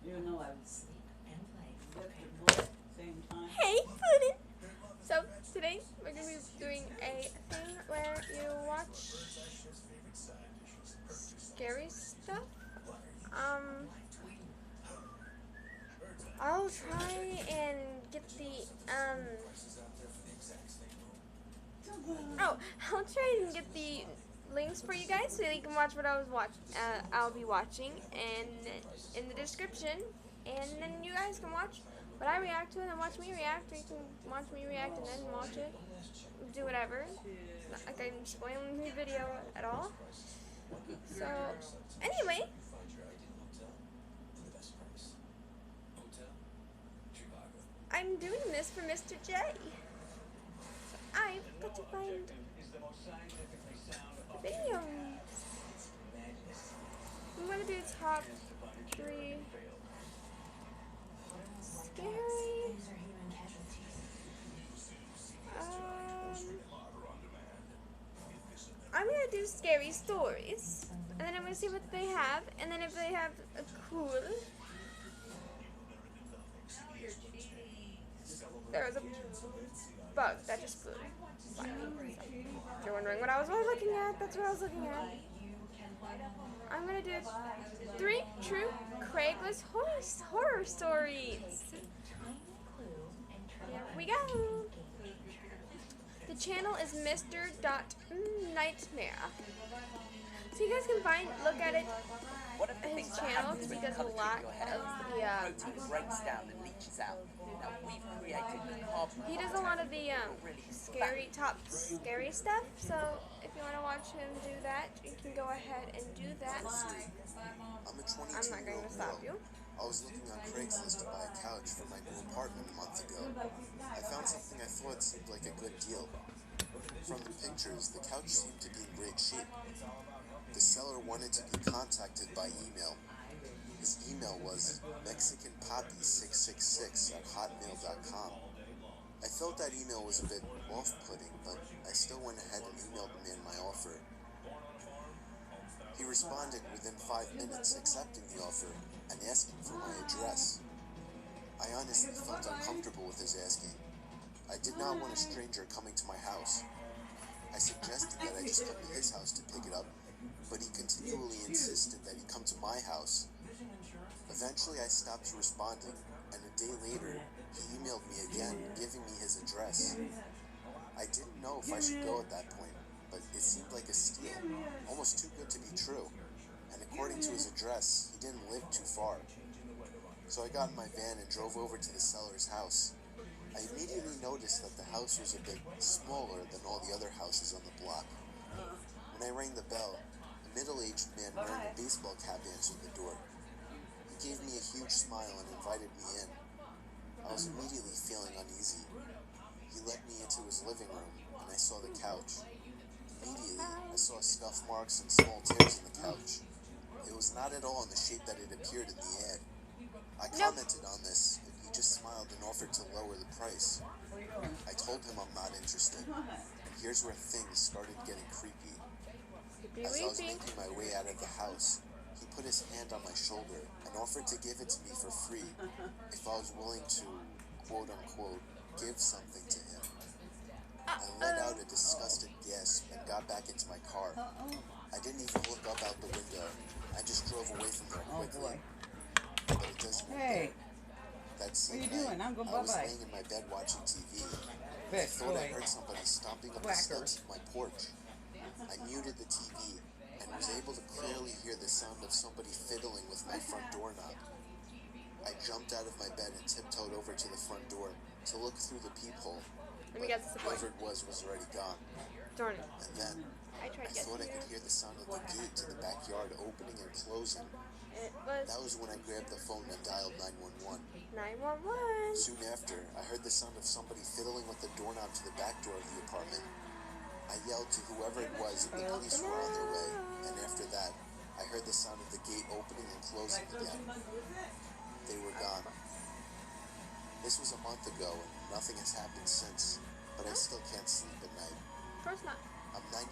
Even though I was flipped and bullet at the same time. Hey, Puddin! So, today we're going to be doing a thing where you watch scary stuff. I'll try and get the, I'll try and get the links for you guys so you can watch what I'll be watching and in the description, and then you guys can watch what I react to and then watch me react, or you can watch me react and then watch it, do whatever. It's not like I'm spoiling the video at all. So, anyway, I'm doing this for Mr. J. So I've got to find the video. I'm going to do top 3 scary. I'm going to do scary stories, and then I'm going to see what they have, and then if they have a cool... There was a bug that just flew by me. So, if you're wondering what I was looking at, that's what I was looking at. I'm going to do 3 True Craiglist Horror Stories. Here we go. The channel is Mr.Nightmare. So you guys can look at it, his channel, because he does a lot of the, breaks down and leaches out. Now we've created he does a lot of the scary stuff, so if you want to watch him do that, you can go ahead and do that. I'm not going to stop you. I was looking on Craigslist to buy a couch for my new apartment a month ago. I found something I thought seemed like a good deal. From the pictures, the couch seemed to be in great shape. The seller wanted to be contacted by email. His email was mexicanpoppy666@hotmail.com. I felt that email was a bit off-putting, but I still went ahead and emailed the man my offer. He responded within 5 minutes, accepting the offer and asking for my address. I honestly felt uncomfortable with his asking. I did not want a stranger coming to my house. I suggested that I just come to his house to pick it up, but he continually insisted that he come to my house. Eventually I stopped responding, and a day later, he emailed me again, giving me his address. I didn't know if I should go at that point, but it seemed like a steal, almost too good to be true, and according to his address, he didn't live too far. So I got in my van and drove over to the seller's house. I immediately noticed that the house was a bit smaller than all the other houses on the block. When I rang the bell, a middle-aged man wearing a baseball cap answered the door. He gave me a huge smile and invited me in. I was immediately feeling uneasy. He led me into his living room, and I saw the couch. Immediately, I saw scuff marks and small tears in the couch. It was not at all in the shape that it appeared in the ad. I commented on this, and he just smiled and offered to lower the price. I told him I'm not interested, and here's where things started getting creepy. As I was making my way out of the house, he put his hand on my shoulder and offered to give it to me for free if I was willing to, quote-unquote, give something to him. I let out a disgusted gasp and got back into my car. I didn't even look up out the window. I just drove away from there quickly. But it doesn't matter. That same night, I was laying in my bed watching TV. I thought I heard somebody stomping up the steps of my porch. I muted the TV and was able to clearly hear the sound of somebody fiddling with my front doorknob. I jumped out of my bed and tiptoed over to the front door to look through the peephole, but whoever it was already gone. Darn it. And then, I thought I could hear the sound of the gate to the backyard opening and closing. That was when I grabbed the phone and dialed 911. 911. Soon after, I heard the sound of somebody fiddling with the doorknob to the back door of the apartment. I yelled to whoever it was and the police were on their way, and after that, I heard the sound of the gate opening and closing again. They were gone. This was a month ago, and nothing has happened since, but I still can't sleep at night. Of course not. I'm 99%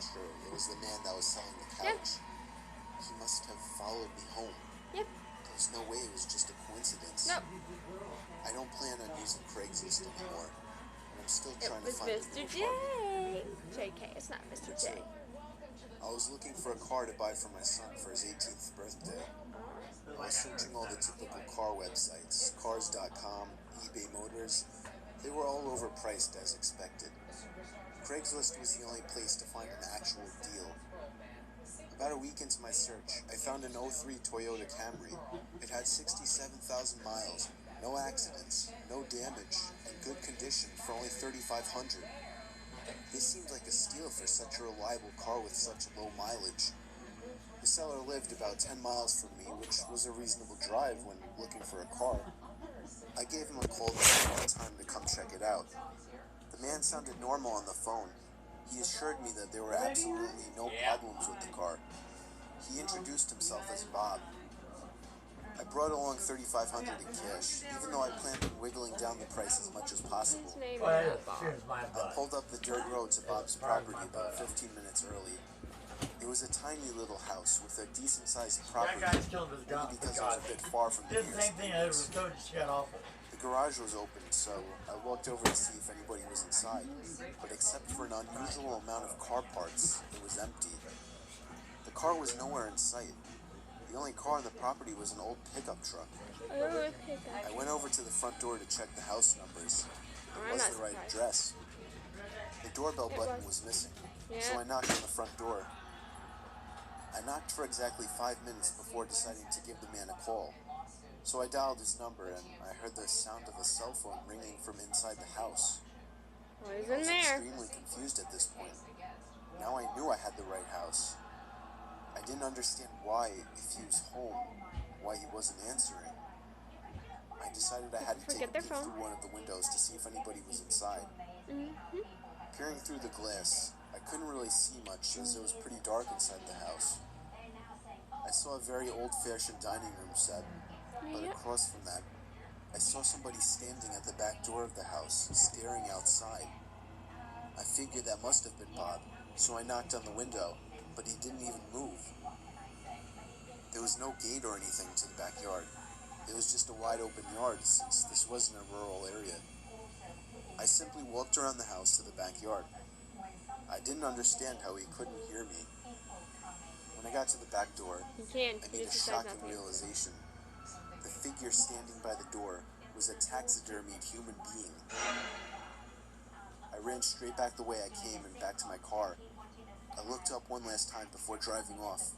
sure it was the man that was selling the couch. He must have followed me home. Yep. The There's no way it was just a coincidence. Nope. I don't plan on using Craigslist anymore, and I'm still It trying to was find a Mr. new J. apartment. JK, it's not Mr. J. I was looking for a car to buy for my son for his 18th birthday. I was searching all the typical car websites, cars.com, eBay Motors. They were all overpriced as expected. Craigslist was the only place to find an actual deal. About a week into my search, I found an '03 Toyota Camry. It had 67,000 miles, no accidents, no damage, and good condition for only $3,500. This seemed like a steal for such a reliable car with such low mileage. The seller lived about 10 miles from me, which was a reasonable drive when looking for a car. I gave him a call to set a time to come check it out. The man sounded normal on the phone. He assured me that there were absolutely no problems with the car. He introduced himself as Bob. I brought along $3,500 in cash, even though I planned on wiggling down the price as much as possible. His name is Bob. I pulled up the dirt road to Bob's property about 15 minutes early. It was a tiny little house with a decent-sized property, maybe because it was a bit far from the nearest neighbors. The garage was open, so I walked over to see if anybody was inside, but except for an unusual amount of car parts, it was empty. The car was nowhere in sight. The only car on the property was an old pickup truck. I went over to the front door to check the house numbers. It was the right address. The doorbell button was missing, so I knocked on the front door. I knocked for exactly 5 minutes before deciding to give the man a call. So I dialed his number, and I heard the sound of a cell phone ringing from inside the house. What is I in was there? extremely confused at this point. Now I knew I had the right house. I didn't understand why, if he was home, why he wasn't answering. I decided I had to take a peek through one of the windows to see if anybody was inside. Peering through the glass, I couldn't really see much as it was pretty dark inside the house. I saw a very old-fashioned dining room set, but across from that, I saw somebody standing at the back door of the house, staring outside. I figured that must have been Bob, so I knocked on the window, but he didn't even move. There was no gate or anything to the backyard. It was just a wide-open yard, since this wasn't a rural area. I simply walked around the house to the backyard. I didn't understand how he couldn't hear me. When I got to the back door, I made a shocking realization. The figure standing by the door was a taxidermied human being. I ran straight back the way I came and back to my car. I looked up one last time before driving off.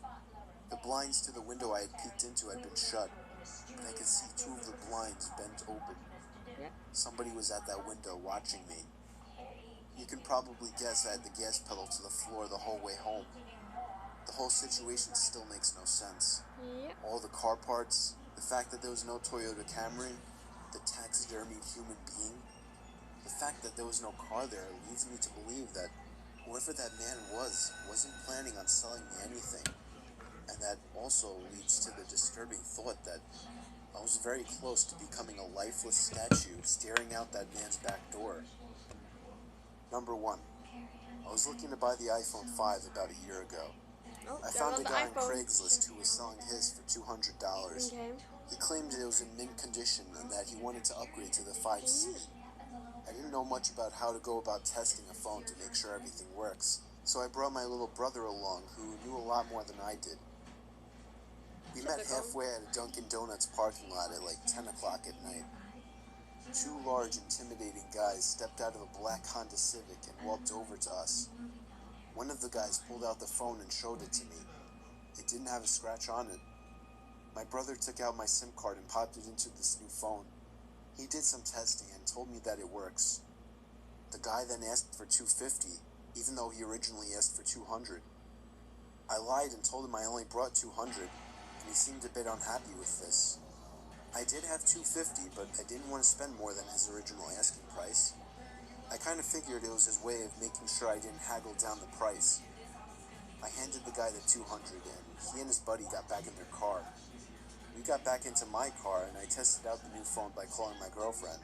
The blinds to the window I had peeked into had been shut, but I could see two of the blinds bent open. Somebody was at that window watching me. You can probably guess I had the gas pedal to the floor the whole way home. The whole situation still makes no sense. All the car parts, the fact that there was no Toyota Camry, the taxidermied human being, the fact that there was no car there leads me to believe that whoever that man wasn't planning on selling me anything. And that also leads to the disturbing thought that I was very close to becoming a lifeless statue staring out that man's back door. Number 1. I was looking to buy the iPhone 5 about a year ago. I found a guy on Craigslist who was selling his for $200. He claimed it was in mint condition and that he wanted to upgrade to the 5C. I didn't know much about how to go about testing a phone to make sure everything works, so I brought my little brother along who knew a lot more than I did. We met halfway at a Dunkin' Donuts parking lot at like 10 o'clock at night. Two large, intimidating guys stepped out of a black Honda Civic and walked over to us. One of the guys pulled out the phone and showed it to me. It didn't have a scratch on it. My brother took out my SIM card and popped it into this new phone. He did some testing and told me that it works. The guy then asked for $250, even though he originally asked for $200. I lied and told him I only brought $200, and he seemed a bit unhappy with this. I did have $250, but I didn't want to spend more than his original asking price. I kind of figured it was his way of making sure I didn't haggle down the price. I handed the guy the $200, and he and his buddy got back in their car. We got back into my car, and I tested out the new phone by calling my girlfriend.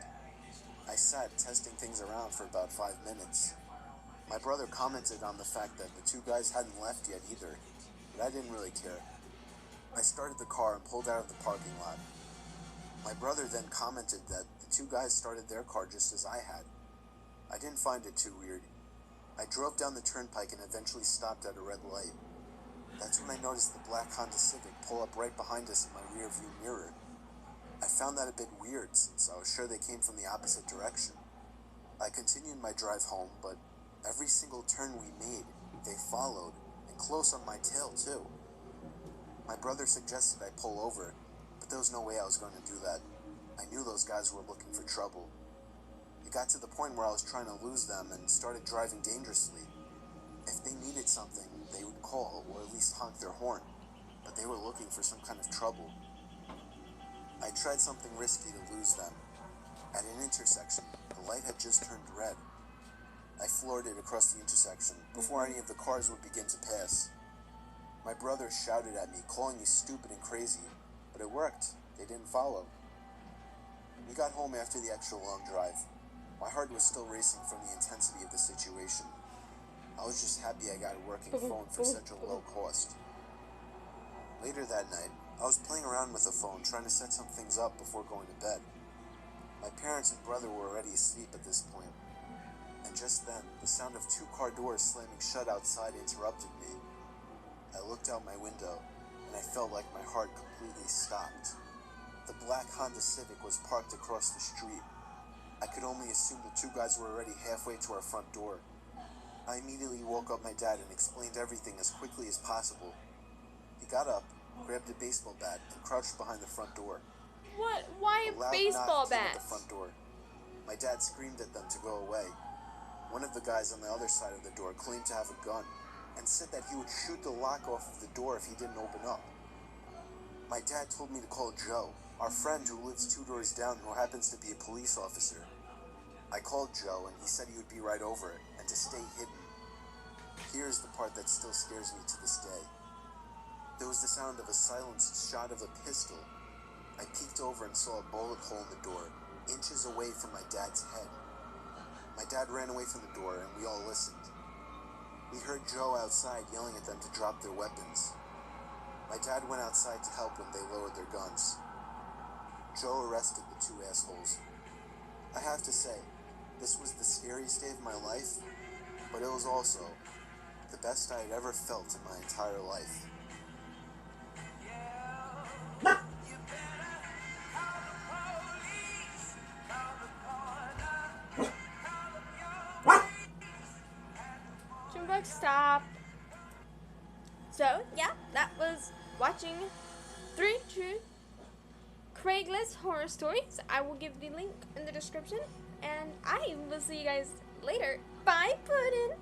I sat testing things around for about 5 minutes. My brother commented on the fact that the two guys hadn't left yet either, but I didn't really care. I started the car and pulled out of the parking lot. My brother then commented that the two guys started their car just as I had. I didn't find it too weird. I drove down the turnpike and eventually stopped at a red light. That's when I noticed the black Honda Civic pull up right behind us in my rear view mirror. I found that a bit weird since I was sure they came from the opposite direction. I continued my drive home, but every single turn we made, they followed, and close on my tail too. My brother suggested I pull over, but there was no way I was going to do that. I knew those guys were looking for trouble. It got to the point where I was trying to lose them and started driving dangerously. If they needed something, they would call or at least honk their horn, but they were looking for some kind of trouble. I tried something risky to lose them. At an intersection, the light had just turned red. I floored it across the intersection before any of the cars would begin to pass. My brother shouted at me, calling me stupid and crazy, but it worked. They didn't follow. We got home after the extra long drive. My heart was still racing from the intensity of the situation. I was just happy I got a working phone for such a low cost. Later that night, I was playing around with the phone trying to set some things up before going to bed. My parents and brother were already asleep at this point, and just then, the sound of 2 car doors slamming shut outside interrupted me. I looked out my window, and I felt like my heart completely stopped. The black Honda Civic was parked across the street. I could only assume the 2 guys were already halfway to our front door. I immediately woke up my dad and explained everything as quickly as possible. He got up, grabbed a baseball bat, and crouched behind the front door. What? Why A loud baseball knock came at bats? the front door. My dad screamed at them to go away. One of the guys on the other side of the door claimed to have a gun and said that he would shoot the lock off of the door if he didn't open up. My dad told me to call Joe, our friend who lives 2 doors down who happens to be a police officer. I called Joe and he said he would be right over it and to stay hidden. Here's the part that still scares me to this day. There was the sound of a silenced shot of a pistol. I peeked over and saw a bullet hole in the door, inches away from my dad's head. My dad ran away from the door and we all listened. We heard Joe outside yelling at them to drop their weapons. My dad went outside to help when they lowered their guns. Joe arrested the 2 assholes. I have to say, this was the scariest day of my life, but it was also the best I had ever felt in my entire life. Junebug, stop. So, yeah, that was watching 3 True Craiglist Horror Stories. I will give the link in the description, and I will see you guys later. Bye, Puddin'!